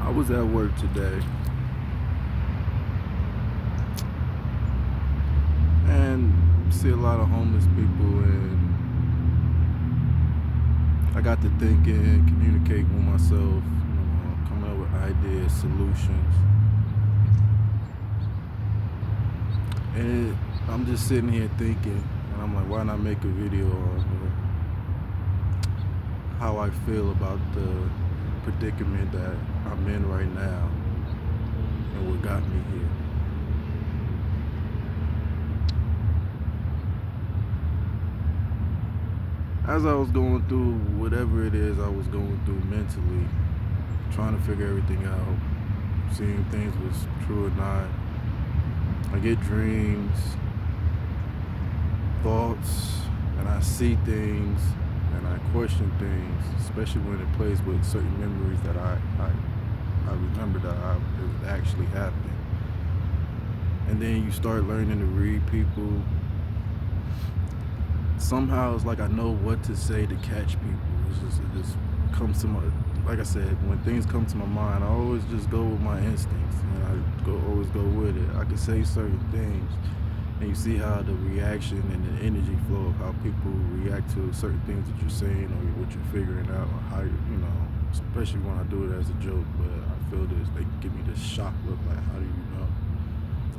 I was at work today and see a lot of homeless people, and I got to thinking, communicating with myself, coming up with ideas, solutions. And I'm just sitting here thinking, and I'm like, why not make a video on how I feel about the predicament that I'm in right now and what got me here. As I was going through whatever it is I was going through mentally, trying to figure everything out, seeing things was true or not, I get dreams, thoughts, and I see things and I question things, especially when it plays with certain memories that I remember that it actually happened. And then you start learning to read people. Somehow it's like I know what to say to catch people. It just comes to my, like I said, when things come to my mind, I always just go with my instincts, and always go with it. I can say certain things, and you see how the reaction and the energy flow of how people react to certain things that you're saying or what you're figuring out, or how especially when I do it as a joke. But I feel this, they give me this shock look, like, how do you know?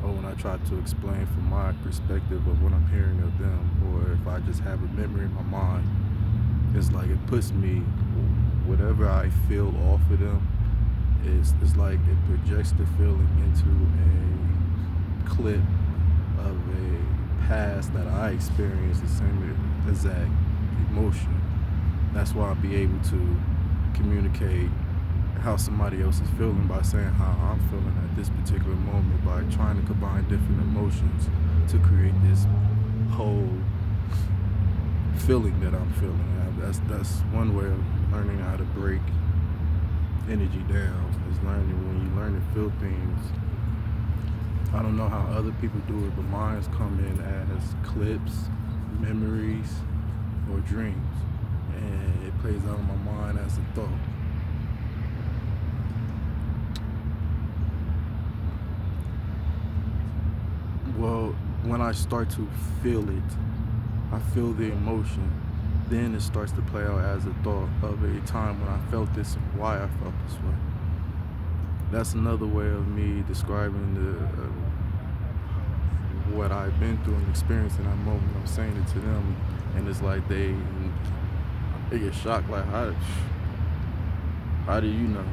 Or when I try to explain from my perspective of what I'm hearing of them, or if I just have a memory in my mind, it's like it puts me, whatever I feel off of them, it's like it projects the feeling into a clip of a past that I experienced the same exact emotion. That's why I'll be able to communicate how somebody else is feeling by saying how I'm feeling at this particular moment, by trying to combine different emotions to create this whole feeling that I'm feeling. That's one way of learning how to break energy down, is learning when you learn to feel things. I don't know how other people do it, but mine's come in as clips, memories, or dreams, and it plays out in my mind as a thought. Well, when I start to feel it, I feel the emotion, then it starts to play out as a thought of a time when I felt this and why I felt this way. That's another way of me describing what I've been through and experienced in that moment. I'm saying it to them, and it's like they get shocked, like, how do you know?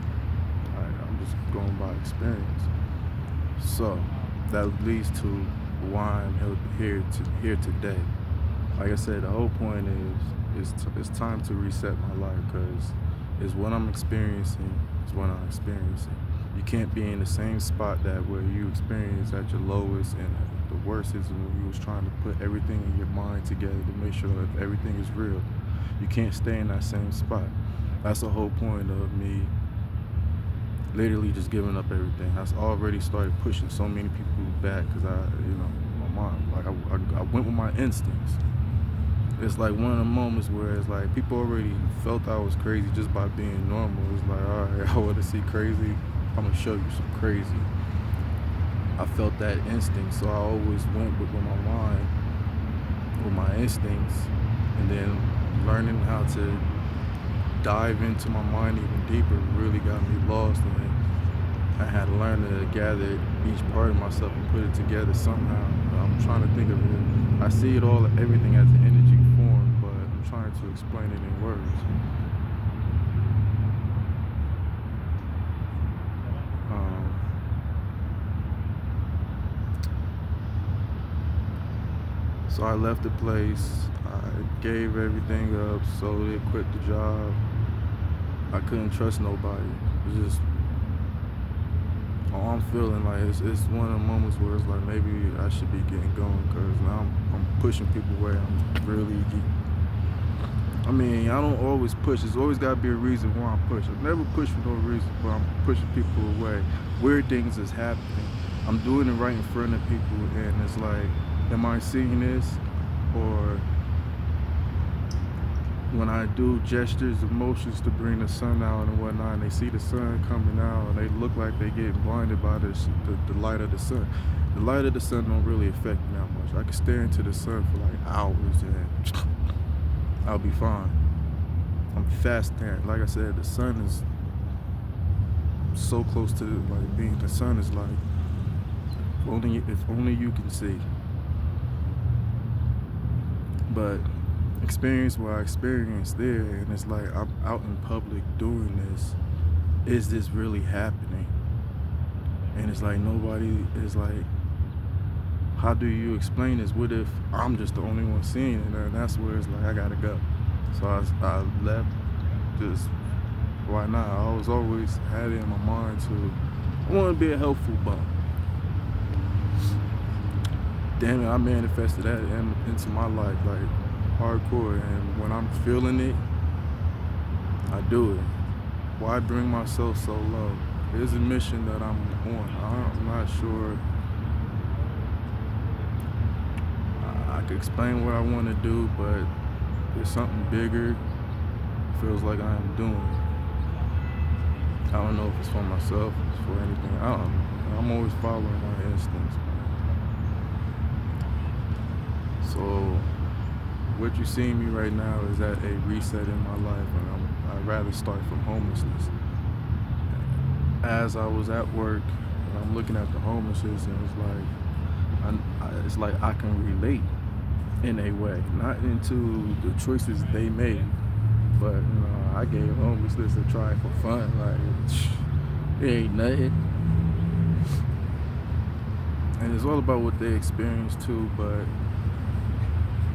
I'm just going by experience. So that leads to why I'm here today. Like I said, the whole point is it's time to reset my life, because it's what I'm experiencing is what I'm experiencing. You can't be in the same spot that where you experience at your lowest, and the worst is when you was trying to put everything in your mind together to make sure that everything is real. You can't stay in that same spot. That's the whole point of me literally just giving up everything. That's already started pushing so many people back, because my mind, like I went with my instincts. It's like one of the moments where it's like people already felt I was crazy just by being normal. It's like, all right, I want to see crazy, I'm gonna show you some crazy. I felt that instinct, so I always went with my mind, with my instincts, and then learning how to dive into my mind even deeper really got me lost, and I had to learn to gather each part of myself and put it together somehow. I'm trying to think of it. I see it all, everything as an energy form, but I'm trying to explain it in words. Um, so I left the place. I gave everything up, slowly quit the job. I couldn't trust nobody. It's just all I'm feeling like it's one of the moments where it's like maybe I should be getting going, because now I'm pushing people away. I'm really, I mean, I don't always push. There's always got to be a reason why I'm pushing. I never push for no reason, but I'm pushing people away. Weird things is happening. I'm doing it right in front of people, and it's like, am I seeing this, or when I do gestures of motions to bring the sun out and whatnot, and they see the sun coming out, and they look like they get blinded by the light of the sun. The light of the sun don't really affect me that much. I can stare into the sun for like hours and I'll be fine. I'm fast staring. Like I said, the sun is so close to like being. The sun is like if only you can see. But experience what I experienced there, and it's like I'm out in public doing this. Is this really happening? And it's like nobody is like, how do you explain this? What if I'm just the only one seeing it? And that's where it's like I gotta go. So I left. Just why not? I was always had it in my mind to I want to be a helpful bum. Damn it, I manifested that into my life like hardcore, and when I'm feeling it, I do it. Why bring myself so low? There's a mission that I'm on. I'm not sure I could explain what I want to do, but there's something bigger. Feels like I am doing. I don't know if it's for myself, if it's for anything. I don't know. I'm always following my instincts. So what you see me right now is at a reset in my life, and I'd rather start from homelessness. As I was at work, and I'm looking at the homelessness, and it's like I can relate in a way, not into the choices they made, but I gave homelessness a try for fun. Like it ain't nothing, and it's all about what they experienced too. But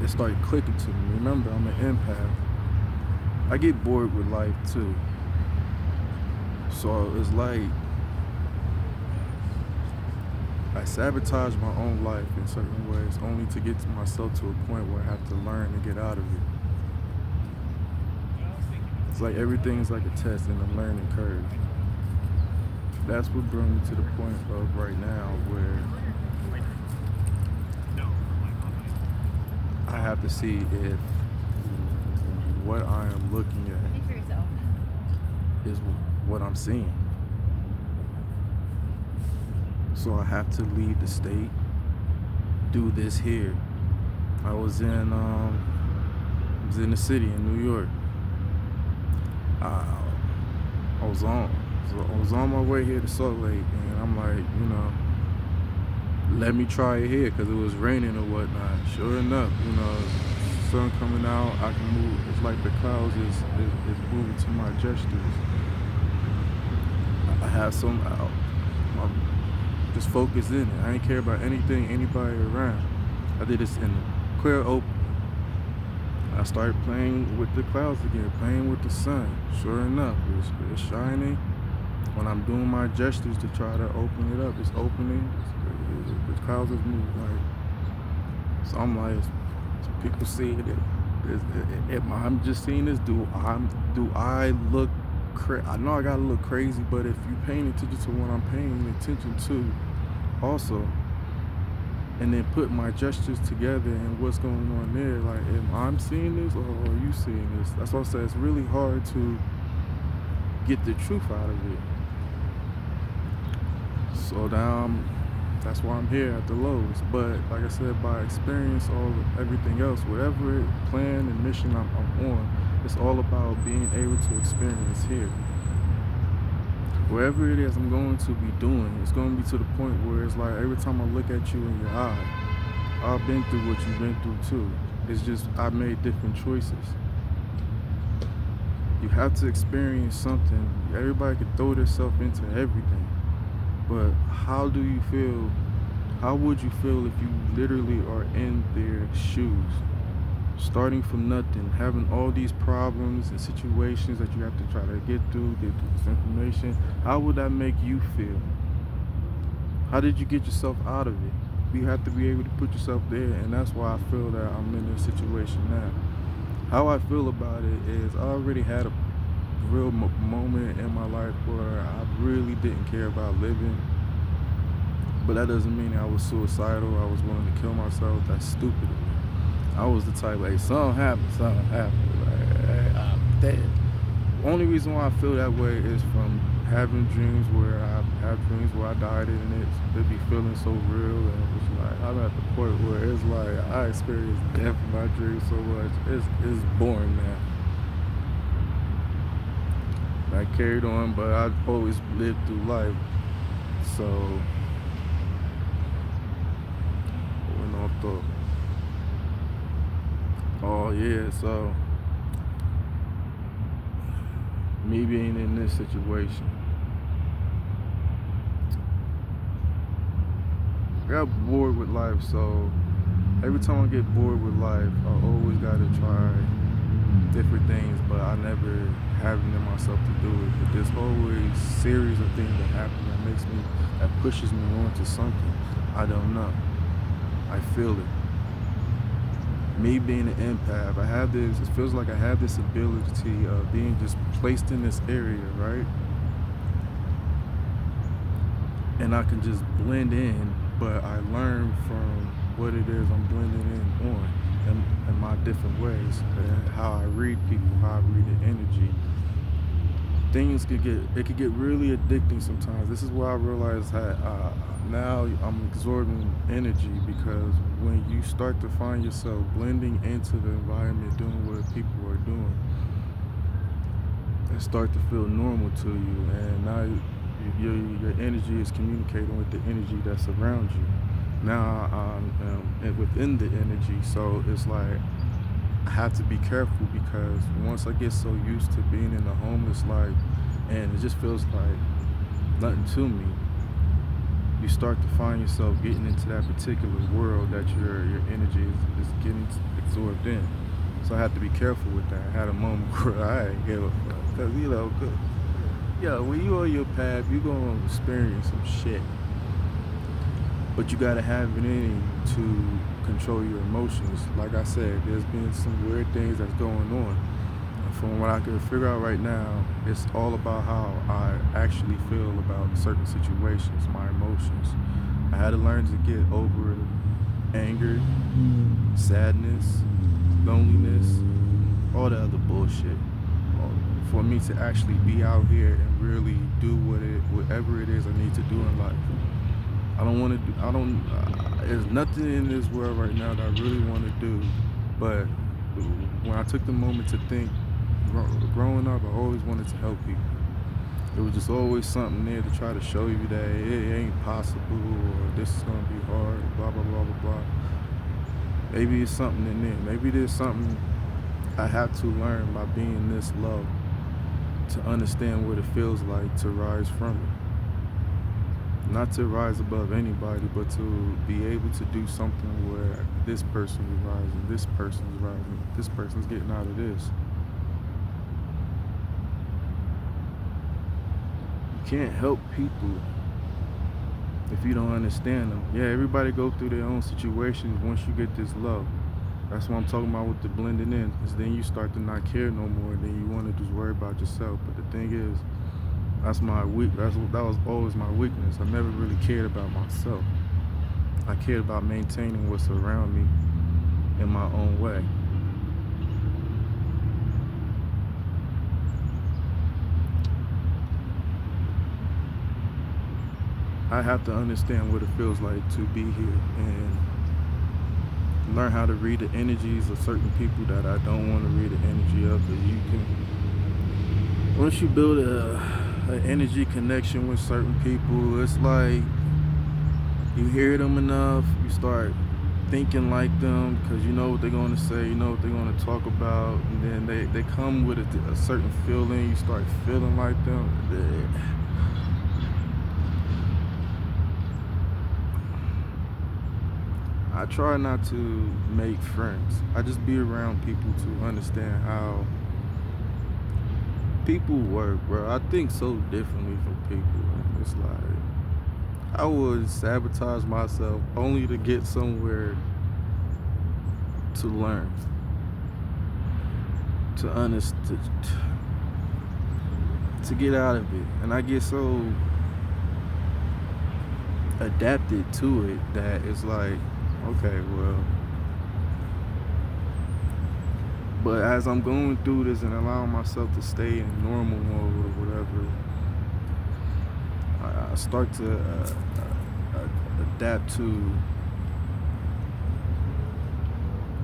it started clicking to me. Remember, I'm an empath. I get bored with life too. So it's like I sabotage my own life in certain ways only to get myself to a point where I have to learn and get out of it. It's like everything is like a test and a learning curve. That's what brought me to the point of right now where I have to see if what I am looking at is what I'm seeing. So I have to leave the state, do this here. I was in the city in New York. I was on my way here to Salt Lake, and I'm like, let me try it here because it was raining or whatnot. Sure enough, sun coming out, I can move. It's like the clouds is moving to my gestures. I have I'm just focused in it. I ain't care about anything, anybody around. I did this in the clear open. I started playing with the clouds again, playing with the sun. Sure enough, it's shining. When I'm doing my gestures to try to open it up, it's opening. The clouds is moving. So I'm like, so people see it. I'm just seeing this. Do I look crazy? I know I gotta look crazy, but if you're paying attention to what I'm paying attention to, also, and then put my gestures together and what's going on there, like, am I seeing this or are you seeing this? That's why I say it's really hard to get the truth out of it. So now that's why I'm here at the lowest. But like I said, by experience, everything else, whatever plan and mission I'm on, it's all about being able to experience here. Wherever it is I'm going to be doing, it's going to be to the point where it's like every time I look at you in your eye, I've been through what you've been through too. It's just I made different choices. You have to experience something. Everybody can throw themselves into everything. But how do you feel? How would you feel if you literally are in their shoes? Starting from nothing, having all these problems and situations that you have to try to get through this information. How would that make you feel? How did you get yourself out of it? You have to be able to put yourself there, and that's why I feel that I'm in this situation now. How I feel about it is I already had a real moment in my life where I really didn't care about living. But that doesn't mean I was suicidal. I was willing to kill myself. That's stupid. I was the type, like, something happened. That only reason why I feel that way is from having dreams where I have dreams where I died and it be feeling so real, and it's like I'm at the point where it's like I experience death in my dreams so much. It's boring now. I carried on, but I always lived through life. So I went off the. Oh yeah, so me being in this situation, I got bored with life. So every time I get bored with life, I always gotta try different things, but I never have it in myself to do it. But there's always series of things that happen that pushes me on to something. I don't know. I feel it. Me being an empath, it feels like I have this ability of being just placed in this area, right? And I can just blend in, but I learn from what it is I'm blending in on in my different ways. And how I read people, how I read the energy. Things could get really addicting sometimes. This is where I realize that now I'm absorbing energy, because when you start to find yourself blending into the environment, doing what people are doing, it start to feel normal to you, and now your energy is communicating with the energy that's around you. Now I'm within the energy, so it's like I have to be careful, because once I get so used to being in a homeless life and it just feels like nothing to me, you start to find yourself getting into that particular world that your energy is getting absorbed in. So I have to be careful with that. I had a moment where I ain't give a fuck. Because, when you on your path, you're going to experience some shit. But you got to have it in you to control your emotions. Like I said, there's been some weird things that's going on. And from what I can figure out right now, it's all about how I actually feel about certain situations, my emotions. I had to learn to get over anger, sadness, loneliness, all the other bullshit. For me to actually be out here and really do whatever it is I need to do in life. There's nothing in this world right now that I really want to do, but when I took the moment to think, growing up, I always wanted to help people. It was just always something there to try to show you that it ain't possible, or this is going to be hard, blah, blah, blah, blah, blah. Maybe it's something in there. Maybe there's something I have to learn by being this low to understand what it feels like to rise from it. Not to rise above anybody, but to be able to do something where this person is rising, this person's rising, this person's getting out of this. You can't help people if you don't understand them. Yeah, everybody go through their own situations once you get this low. That's what I'm talking about with the blending in, because then you start to not care no more, and then you want to just worry about yourself. But the thing is, that was always my weakness. I never really cared about myself. I cared about maintaining what's around me in my own way. I have to understand what it feels like to be here and learn how to read the energies of certain people that I don't want to read the energy of. Once you build an energy connection with certain people, it's like you hear them enough, you start thinking like them, because you know what they're going to say, you know what they're going to talk about, and then they come with a certain feeling, you start feeling like them. I try not to make friends. I just be around people to understand how people work, bro. I think so differently from people. It's like I would sabotage myself only to get somewhere to learn, to understand, to get out of it. And I get so adapted to it that it's like, okay, well, But as I'm going through this and allowing myself to stay in normal mode or whatever, I start to adapt to.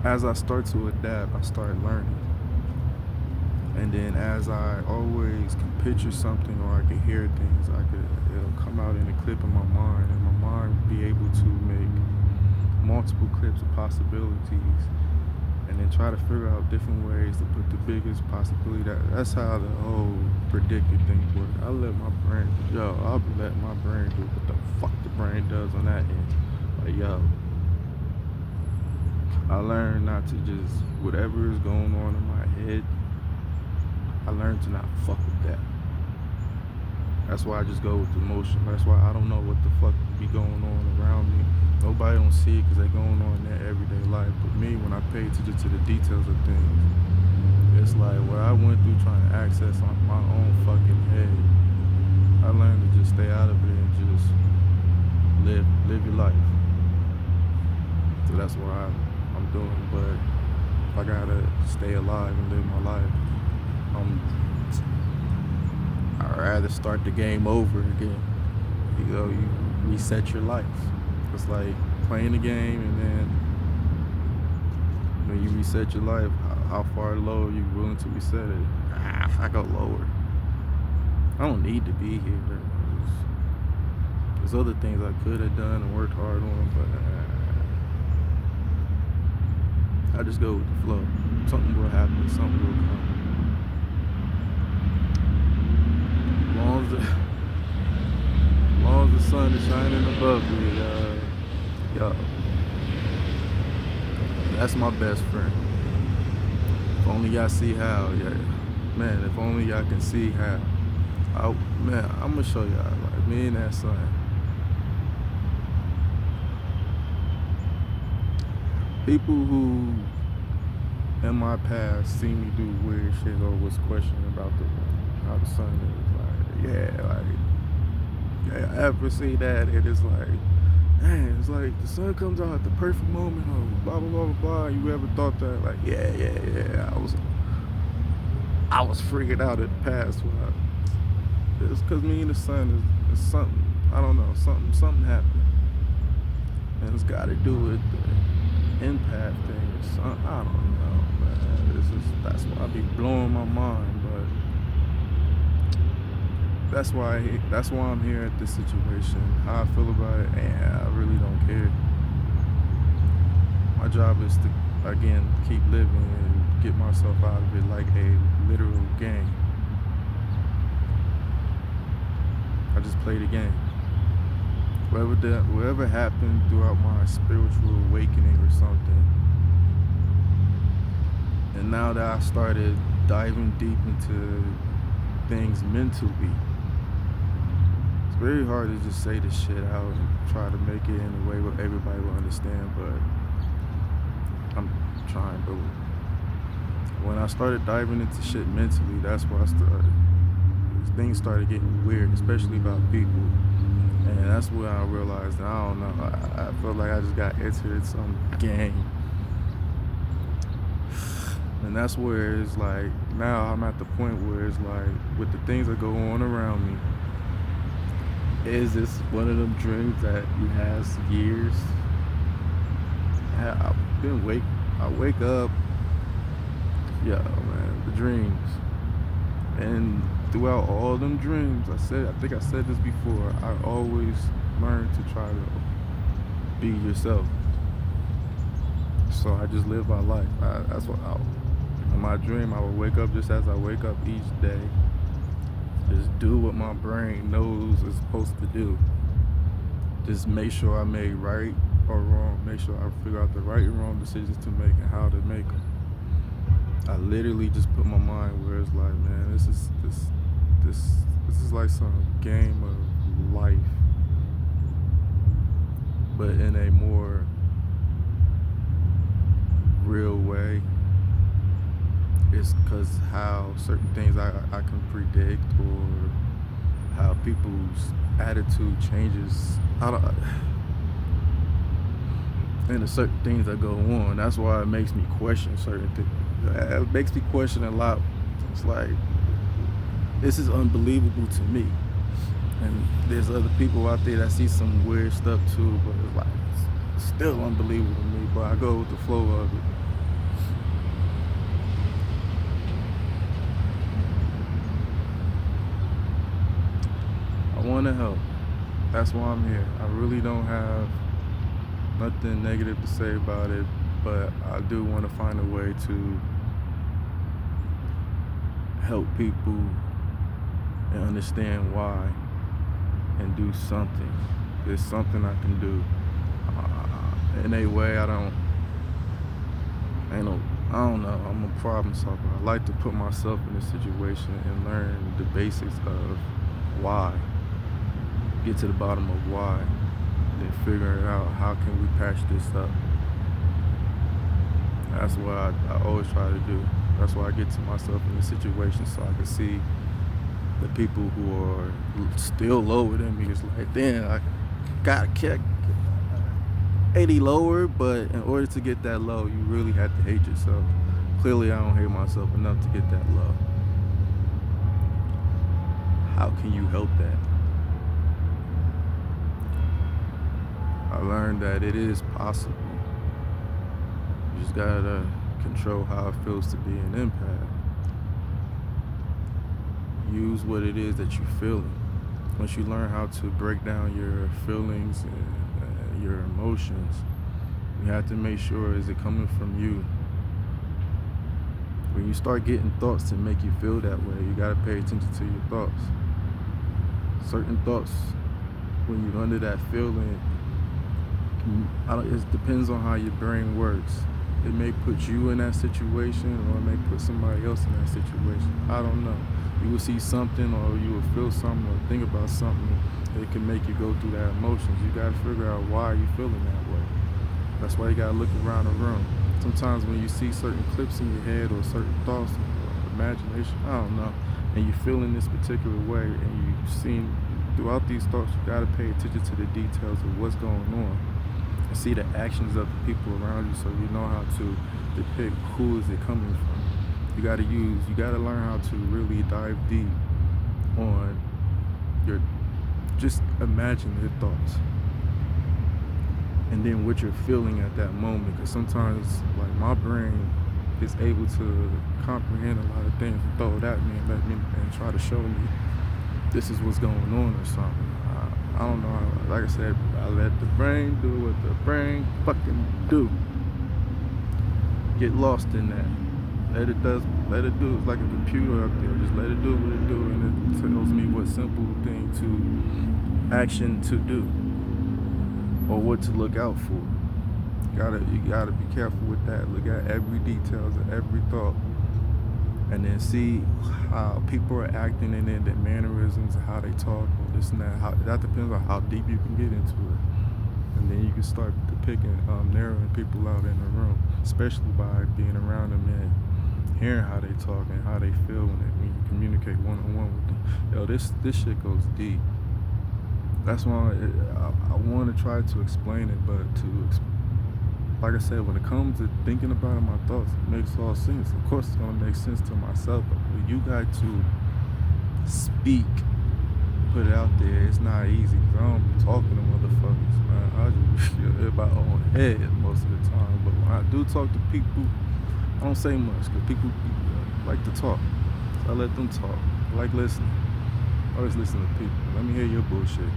As I start to adapt, I start learning. And then as I always can picture something or I can hear things, it'll come out in a clip in my mind, and my mind will be able to make multiple clips of possibilities, and then try to figure out different ways to put the biggest possibility. That's how the whole predictive thing works. I'll let my brain do what the fuck the brain does on that end. Like, yo, I learned not to just, whatever is going on in my head, I learned to not fuck with that. That's why I just go with the motion. That's why I don't know what the fuck be going on around me. Nobody don't see it because they're going on in their everyday life. But me, when I pay attention to the details of things, it's like what I went through trying to access on my own fucking head. I learned to just stay out of it and just live your life. So that's what I'm doing. But if I gotta stay alive and live my life, I'd rather start the game over again. You reset your life. It's like playing the game, and then when you reset your life, how far low are you willing to reset it? I go lower. I don't need to be here. There's other things I could have done and worked hard on, but I just go with the flow. Something will happen, something will come. As long as the sun is shining above me, yo, that's my best friend. If only y'all see how, yeah, man. If only y'all can see how. I'm gonna show y'all, like, me and that son. People who in my past see me do weird shit or was questioning about how the sun is. I ever see that, and it's like, man, it's like the sun comes out at the perfect moment, or blah blah blah blah blah. You ever thought that? Like, yeah. I was freaking out at the past. It's because me and the sun is something. I don't know. Something happened, and it's got to do with the empath thing or something. I don't know, man. That's why I be blowing my mind, but. That's why I'm here at this situation. How I feel about it, and I really don't care. My job is to, again, keep living and get myself out of it like a literal game. I just play the game. Whatever happened throughout my spiritual awakening or something, and now that I started diving deep into things mentally, it's very hard to just say this shit out and try to make it in a way where everybody will understand, but I'm trying. But when I started diving into shit mentally, that's where I started. Things started getting weird, especially about people. And that's when I realized that, I don't know, I felt like I just got entered some game. And that's where it's like, now I'm at the point where it's like, with the things that go on around me, is this one of them dreams that you have years? I wake up, man, the dreams. And throughout all them dreams, I think I said this before, I always learn to try to be yourself. So I just live my life. In my dream, I would wake up just as I wake up each day. Just do what my brain knows is supposed to do. Just make sure I made right or wrong. Make sure I figure out the right and wrong decisions to make and how to make them. I literally just put my mind where it's like, man, this is like some game of life, but in a more real way. It's because how certain things I can predict, or how people's attitude changes. And the certain things that go on. That's why it makes me question certain things. It makes me question a lot. It's like, this is unbelievable to me. And there's other people out there that see some weird stuff too, but it's like, it's still unbelievable to me, but I go with the flow of it. I want to help. That's why I'm here. I really don't have nothing negative to say about it, but I do want to find a way to help people and understand why and do something. There's something I can do. In a way, I don't know. I'm a problem solver. I like to put myself in a situation and learn the basics of why. Get to the bottom of why. Then figure out how can we patch this up. That's what I always try to do. That's why I get to myself in a situation so I can see the people who are still lower than me. It's like, damn, I gotta kick 80 lower, but in order to get that low, you really have to hate yourself. Clearly, I don't hate myself enough to get that low. How can you help that? I learned that it is possible. You just gotta control how it feels to be an empath. Use what it is that you're feeling. Once you learn how to break down your feelings and your emotions, you have to make sure, is it coming from you? When you start getting thoughts to make you feel that way, you gotta pay attention to your thoughts. Certain thoughts, when you're under that feeling, it depends on how your brain works. It may put you in that situation, or it may put somebody else in that situation. I don't know. You will see something, or you will feel something, or think about something that can make you go through that emotions. You gotta figure out why you're feeling that way. That's why you gotta look around the room. Sometimes when you see certain clips in your head, or certain thoughts, or imagination, I don't know, and you're feeling this particular way, and you've seen throughout these thoughts, you gotta pay attention to the details of what's going on. See the actions of the people around you, so you know how to depict who is it coming from. You gotta learn how to really dive deep on just imagine your thoughts. And then what you're feeling at that moment, because sometimes, like, my brain is able to comprehend a lot of things and throw it at me and try to show me this is what's going on or something. I don't know. Like I said, I let the brain do what the brain fucking do. Get lost in that. Let it do. It's like a computer up there. Just let it do what it do, and it tells me what simple thing action to do, or what to look out for. You gotta be careful with that. Look at every details of every thought, and then see how people are acting, and then their mannerisms, how they talk, or this and that. That depends on how deep you can get into it. And then you can start depicting, narrowing people out in the room, especially by being around them and hearing how they talk and how they feel when you communicate one-on-one with them. Yo, this shit goes deep. That's why I want to try to explain it, but like I said, when it comes to thinking about it, my thoughts, it makes all sense. Of course, it's gonna make sense to myself, but when you got to speak, put it out there, it's not easy, because I don't be talking to motherfuckers, man. I just be in my own head most of the time. But when I do talk to people, I don't say much, because people like to talk. So I let them talk. I like listening. I always listen to people. Let me hear your bullshit.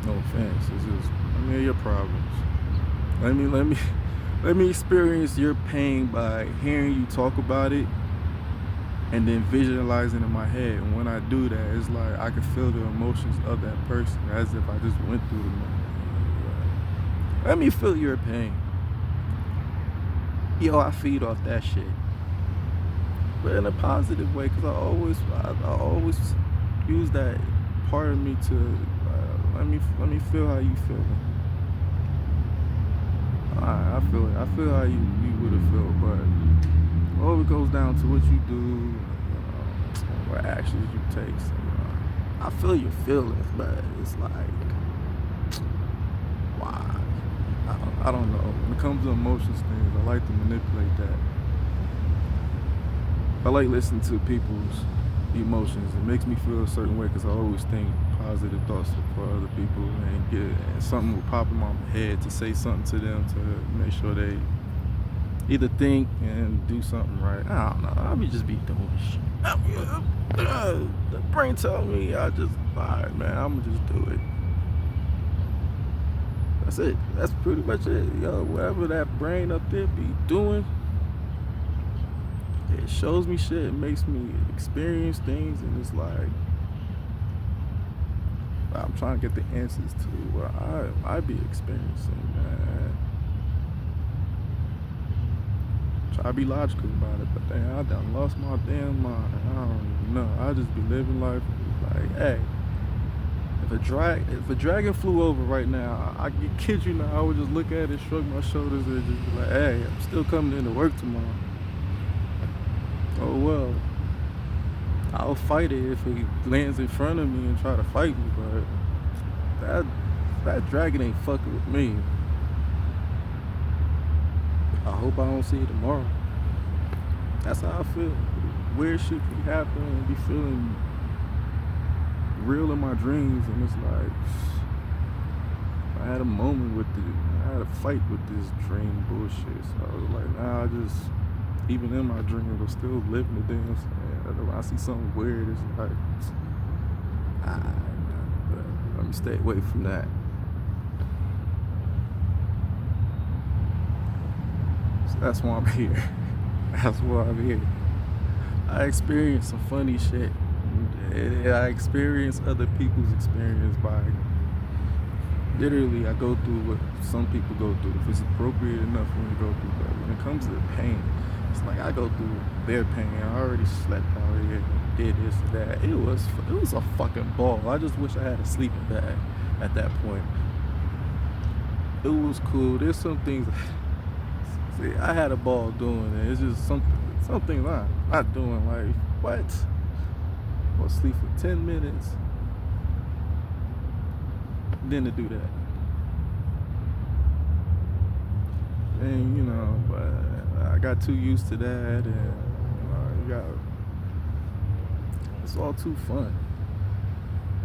No offense. It's just, let me hear your problems. Let me experience your pain by hearing you talk about it, and then visualizing in my head. And when I do that, it's like I can feel the emotions of that person, as if I just went through them. Let me feel your pain. Yo, I feed off that shit, but in a positive way, because I always use that part of me to let me feel how you feel. I feel how you would have felt, but all it goes down to what you do, what actions you take. So, I feel your feelings, but it's like, why? I don't know. When it comes to emotions things, I like to manipulate that. I like listening to people's emotions. It makes me feel a certain way because I always think positive thoughts for other people and something will pop in my head to say something to them to make sure they either think and do something right. I don't know. I be just be doing shit. The brain tell me alright, man, I'ma just do it. That's it. That's pretty much it. Yo, whatever that brain up there be doing, it shows me shit. It makes me experience things, and it's like I'm trying to get the answers to what I be experiencing, man. Try to be logical about it, but damn, I done lost my damn mind. I don't even know. I just be living life like, hey, if a dragon flew over right now, I kid you not, I would just look at it, shrug my shoulders, and just be like, hey, I'm still coming into work tomorrow. Oh well, I'll fight it if it lands in front of me and try to fight me, but that dragon ain't fucking with me. I hope I don't see it tomorrow. That's how I feel. Weird shit be happening and be feeling real in my dreams, and it's like I had a moment with I had a fight with this dream bullshit. So I was like, nah, I just even in my dreams I'm still living the damn thing. When I see something weird, it's like let me stay away from that. So that's why I'm here. That's why I'm here. I experienced some funny shit. I experience other people's experience by literally I go through what some people go through if it's appropriate enough for me to go through. But when it comes to pain, it's like I go through their pain. I already slept out here and did this and that. It was a fucking ball. I just wish I had a sleeping bag at that point. It was cool. There's some things. See, I had a ball doing it. It's just some things I'm not doing. Like what? I'll sleep for 10 minutes, then to do that. And but I got too used to that, and it's all too fun.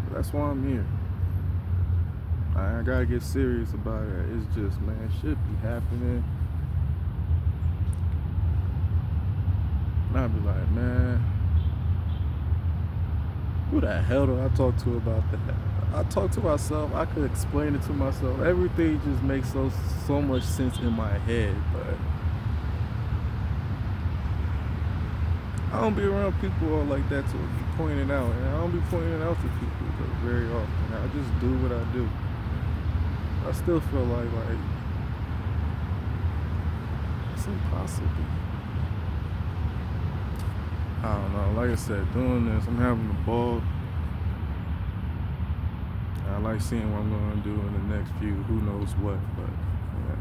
But that's why I'm here. I gotta get serious about it. It's just, man, shit be happening. And I'd be like, man, who the hell do I talk to about that? I talk to myself. I could explain it to myself. Everything just makes so much sense in my head, but I don't be around people all like that to be pointing out, and I don't be pointing out to people very often. I just do what I do. I still feel like it's impossible. I don't know. Like I said, doing this, I'm having a ball. I like seeing what I'm going to do in the next few, who knows what, but yeah.